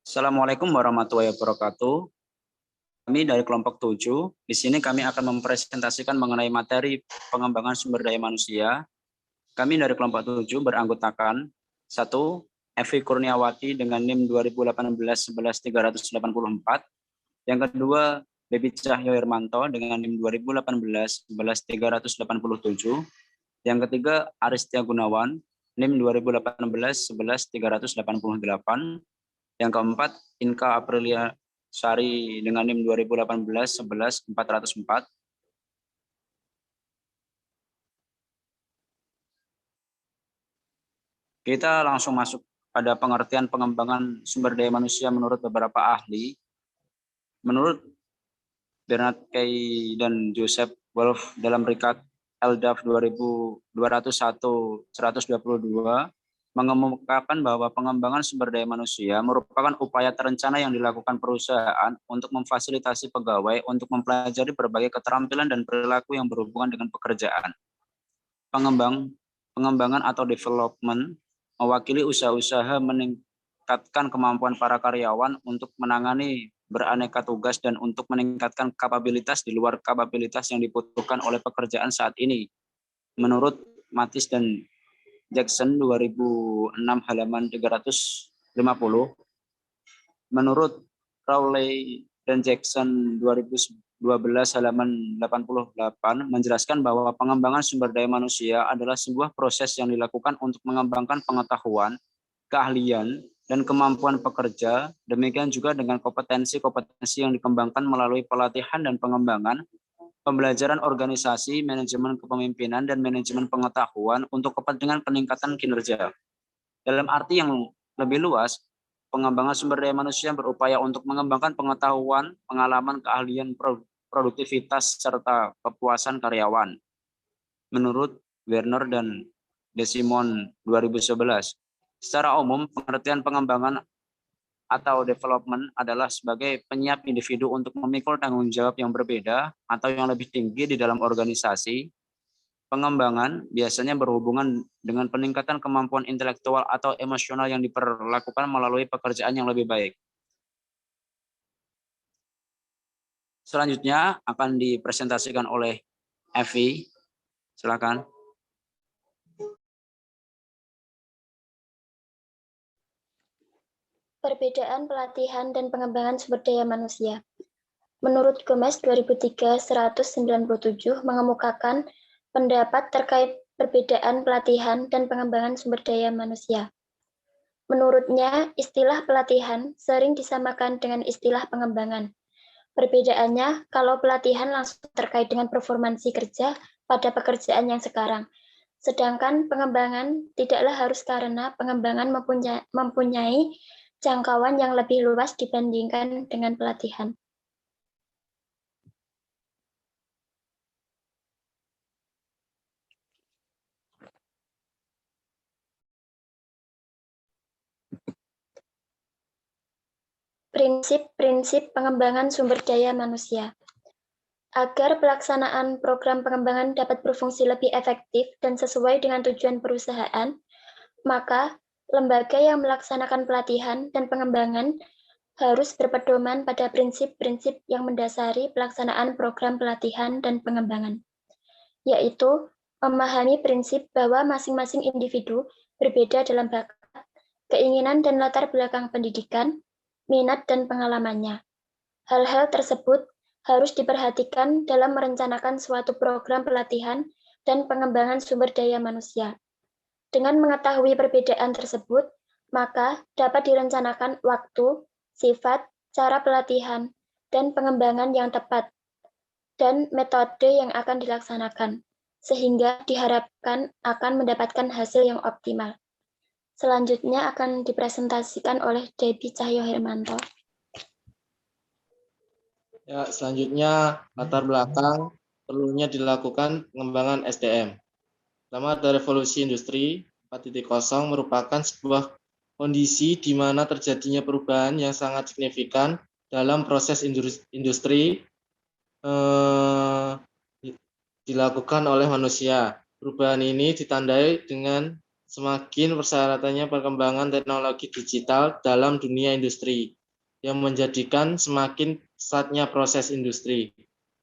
Assalamualaikum warahmatullahi wabarakatuh. Kami dari kelompok 7, di sini kami akan mempresentasikan mengenai materi pengembangan sumber daya manusia. Kami dari kelompok 7 beranggotakan 1. Evi Kurniawati dengan NIM 2018-11-384. Yang kedua, Baby Cahyo Hermanto dengan NIM 2018-11-387. Yang ketiga, Aristia Gunawan, NIM 2018-11-388. Yang keempat, Inka Aprilia Sari dengan NIM 2018-11-404. Kita langsung masuk pada pengertian pengembangan sumber daya manusia menurut beberapa ahli. Menurut Bernard Kay dan Joseph Wolf dalam Rikat LDAF 2201-122, mengemukakan bahwa pengembangan sumber daya manusia merupakan upaya terencana yang dilakukan perusahaan untuk memfasilitasi pegawai untuk mempelajari berbagai keterampilan dan perilaku yang berhubungan dengan pekerjaan. Pengembangan atau development mewakili usaha-usaha meningkatkan kemampuan para karyawan untuk menangani beraneka tugas dan untuk meningkatkan kapabilitas di luar kapabilitas yang dibutuhkan oleh pekerjaan saat ini. Menurut Matis dan Jackson 2006 halaman 350, menurut Rowley dan Jackson 2012 halaman 88 menjelaskan bahwa pengembangan sumber daya manusia adalah sebuah proses yang dilakukan untuk mengembangkan pengetahuan, keahlian, dan kemampuan pekerja, demikian juga dengan kompetensi-kompetensi yang dikembangkan melalui pelatihan dan pengembangan, pembelajaran organisasi, manajemen kepemimpinan, dan manajemen pengetahuan untuk kepentingan peningkatan kinerja. Dalam arti yang lebih luas, pengembangan sumber daya manusia berupaya untuk mengembangkan pengetahuan, pengalaman, keahlian, produktivitas, serta kepuasan karyawan. Menurut Werner dan Desimon 2011, secara umum pengertian pengembangan atau development adalah sebagai penyiap individu untuk memikul tanggung jawab yang berbeda atau yang lebih tinggi di dalam organisasi. Pengembangan biasanya berhubungan dengan peningkatan kemampuan intelektual atau emosional yang diperlakukan melalui pekerjaan yang lebih baik. Selanjutnya akan dipresentasikan oleh Evi. Silakan. Perbedaan pelatihan dan pengembangan sumber daya manusia. Menurut Gomez 2003-197 mengemukakan pendapat terkait perbedaan pelatihan dan pengembangan sumber daya manusia. Menurutnya, istilah pelatihan sering disamakan dengan istilah pengembangan. Perbedaannya, kalau pelatihan langsung terkait dengan performansi kerja pada pekerjaan yang sekarang, sedangkan pengembangan tidaklah harus karena pengembangan mempunyai jangkauan yang lebih luas dibandingkan dengan pelatihan. Prinsip-prinsip pengembangan sumber daya manusia. Agar pelaksanaan program pengembangan dapat berfungsi lebih efektif dan sesuai dengan tujuan perusahaan, maka lembaga yang melaksanakan pelatihan dan pengembangan harus berpedoman pada prinsip-prinsip yang mendasari pelaksanaan program pelatihan dan pengembangan, yaitu memahami prinsip bahwa masing-masing individu berbeda dalam bakat, keinginan dan latar belakang pendidikan, minat dan pengalamannya. Hal-hal tersebut harus diperhatikan dalam merencanakan suatu program pelatihan dan pengembangan sumber daya manusia. Dengan mengetahui perbedaan tersebut, maka dapat direncanakan waktu, sifat, cara pelatihan, dan pengembangan yang tepat, dan metode yang akan dilaksanakan, sehingga diharapkan akan mendapatkan hasil yang optimal. Selanjutnya akan dipresentasikan oleh Debbie Cahyo Hermanto. Ya, selanjutnya latar belakang perlunya dilakukan pengembangan SDM. Pertama ada revolusi industri 4.0 merupakan sebuah kondisi di mana terjadinya perubahan yang sangat signifikan dalam proses industri dilakukan oleh manusia. Perubahan ini ditandai dengan semakin persyaratannya perkembangan teknologi digital dalam dunia industri. yang menjadikan semakin pesatnya proses industri.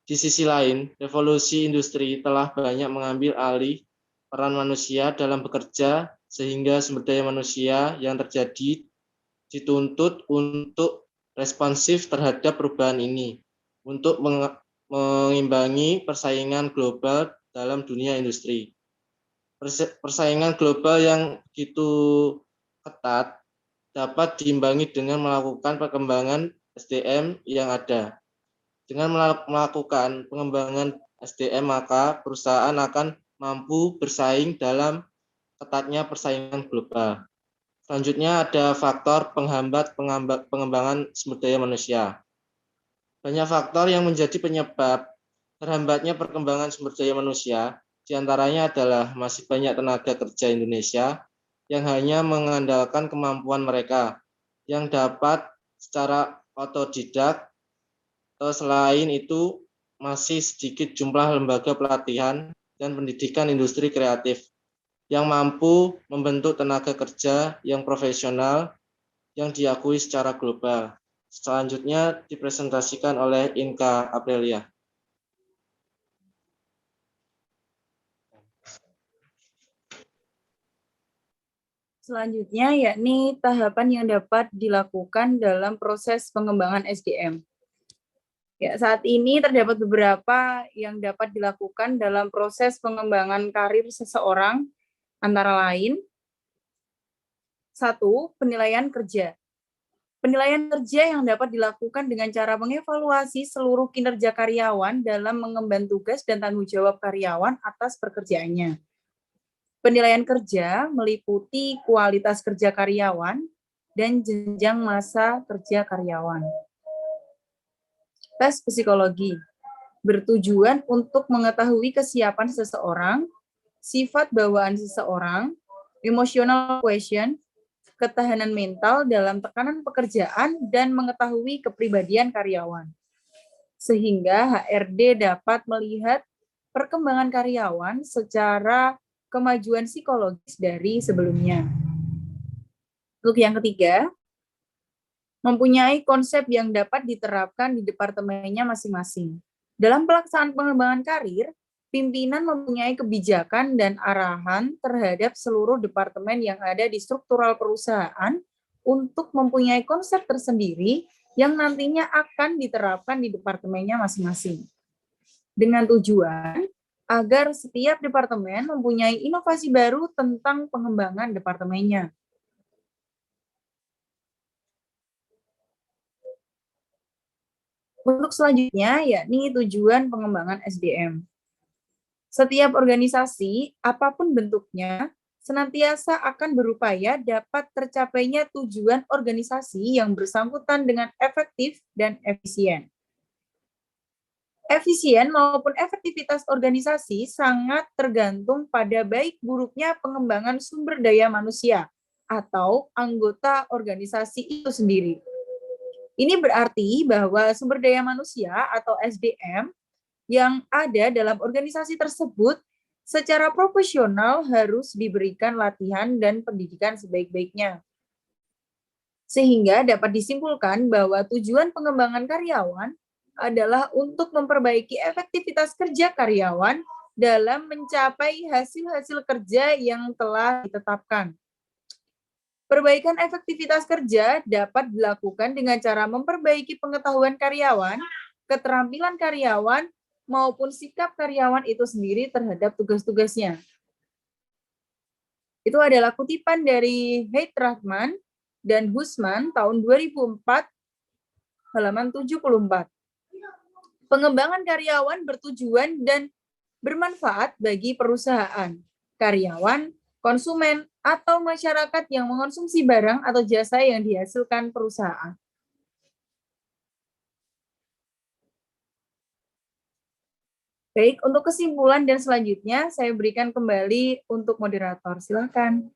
Di sisi lain, revolusi industri telah banyak mengambil alih peran manusia dalam bekerja, sehingga sumber daya manusia yang terjadi dituntut untuk responsif terhadap perubahan ini, untuk mengimbangi persaingan global dalam dunia industri. Persaingan global yang begitu ketat dapat diimbangi dengan melakukan perkembangan SDM yang ada. Dengan melakukan pengembangan SDM, maka perusahaan akan mampu bersaing dalam ketatnya persaingan global. Selanjutnya ada faktor penghambat pengembangan sumber daya manusia. Banyak faktor yang menjadi penyebab terhambatnya perkembangan sumber daya manusia, diantaranya adalah masih banyak tenaga kerja Indonesia yang hanya mengandalkan kemampuan mereka, yang dapat secara otodidak. Selain itu, masih sedikit jumlah lembaga pelatihan dan pendidikan industri kreatif yang mampu membentuk tenaga kerja yang profesional yang diakui secara global. Selanjutnya dipresentasikan oleh Inka Aprilia. Selanjutnya yakni tahapan yang dapat dilakukan dalam proses pengembangan SDM. Ya, saat ini terdapat beberapa yang dapat dilakukan dalam proses pengembangan karir seseorang, antara lain, 1. Penilaian kerja. Penilaian kerja yang dapat dilakukan dengan cara mengevaluasi seluruh kinerja karyawan dalam mengemban tugas dan tanggung jawab karyawan atas pekerjaannya. Penilaian kerja meliputi kualitas kerja karyawan dan jenjang masa kerja karyawan. Tes psikologi bertujuan untuk mengetahui kesiapan seseorang, sifat bawaan seseorang, emotional quotient, ketahanan mental dalam tekanan pekerjaan, dan mengetahui kepribadian karyawan. Sehingga HRD dapat melihat perkembangan karyawan secara kemajuan psikologis dari sebelumnya. Untuk yang ketiga, mempunyai konsep yang dapat diterapkan di departemennya masing-masing. Dalam pelaksanaan pengembangan karir, pimpinan mempunyai kebijakan dan arahan terhadap seluruh departemen yang ada di struktural perusahaan untuk mempunyai konsep tersendiri yang nantinya akan diterapkan di departemennya masing-masing. Dengan tujuan agar setiap departemen mempunyai inovasi baru tentang pengembangan departemennya. Untuk selanjutnya, yakni tujuan pengembangan SDM. Setiap organisasi, apapun bentuknya, senantiasa akan berupaya dapat tercapainya tujuan organisasi yang bersangkutan dengan efektif dan efisien. Efisien maupun efektivitas organisasi sangat tergantung pada baik buruknya pengembangan sumber daya manusia atau anggota organisasi itu sendiri. Ini berarti bahwa sumber daya manusia atau SDM yang ada dalam organisasi tersebut secara profesional harus diberikan latihan dan pendidikan sebaik-baiknya. Sehingga dapat disimpulkan bahwa tujuan pengembangan karyawan adalah untuk memperbaiki efektivitas kerja karyawan dalam mencapai hasil-hasil kerja yang telah ditetapkan. Perbaikan efektivitas kerja dapat dilakukan dengan cara memperbaiki pengetahuan karyawan, keterampilan karyawan, maupun sikap karyawan itu sendiri terhadap tugas-tugasnya. Itu adalah kutipan dari Heid Rahman dan Husman tahun 2004, halaman 74. Pengembangan karyawan bertujuan dan bermanfaat bagi perusahaan, karyawan, konsumen, atau masyarakat yang mengonsumsi barang atau jasa yang dihasilkan perusahaan. Baik, untuk kesimpulan dan selanjutnya saya berikan kembali untuk moderator. Silakan.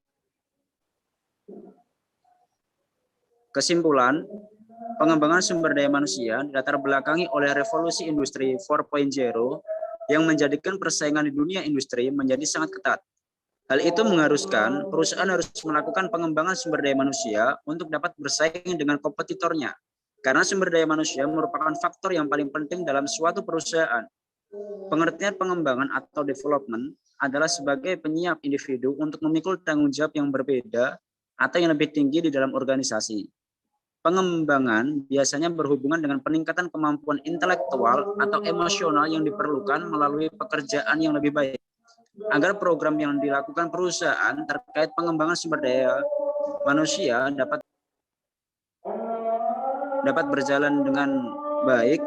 Kesimpulan, pengembangan sumber daya manusia dilatar belakangi oleh revolusi industri 4.0 yang menjadikan persaingan di dunia industri menjadi sangat ketat. Hal itu mengharuskan perusahaan harus melakukan pengembangan sumber daya manusia untuk dapat bersaing dengan kompetitornya. Karena sumber daya manusia merupakan faktor yang paling penting dalam suatu perusahaan. Pengertian pengembangan atau development adalah sebagai penyiap individu untuk memikul tanggung jawab yang berbeda atau yang lebih tinggi di dalam organisasi. Pengembangan biasanya berhubungan dengan peningkatan kemampuan intelektual atau emosional yang diperlukan melalui pekerjaan yang lebih baik. Agar program yang dilakukan perusahaan terkait pengembangan sumber daya manusia dapat berjalan dengan baik,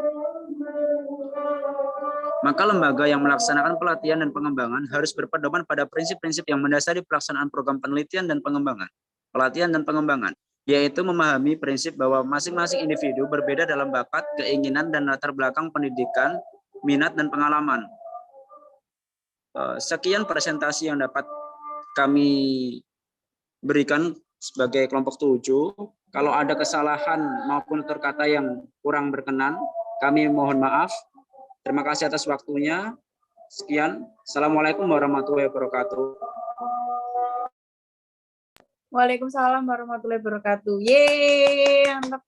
maka lembaga yang melaksanakan pelatihan dan pengembangan harus berpedoman pada prinsip-prinsip yang mendasari pelaksanaan program penelitian dan pengembangan, pelatihan dan pengembangan, yaitu memahami prinsip bahwa masing-masing individu berbeda dalam bakat, keinginan, dan latar belakang pendidikan, minat, dan pengalaman. Sekian presentasi yang dapat kami berikan sebagai kelompok 7. Kalau ada kesalahan maupun tutur kata yang kurang berkenan, kami mohon maaf. Terima kasih atas waktunya. Sekian. Assalamualaikum warahmatullahi wabarakatuh. Waalaikumsalam warahmatullahi wabarakatuh. Yeay, mantap.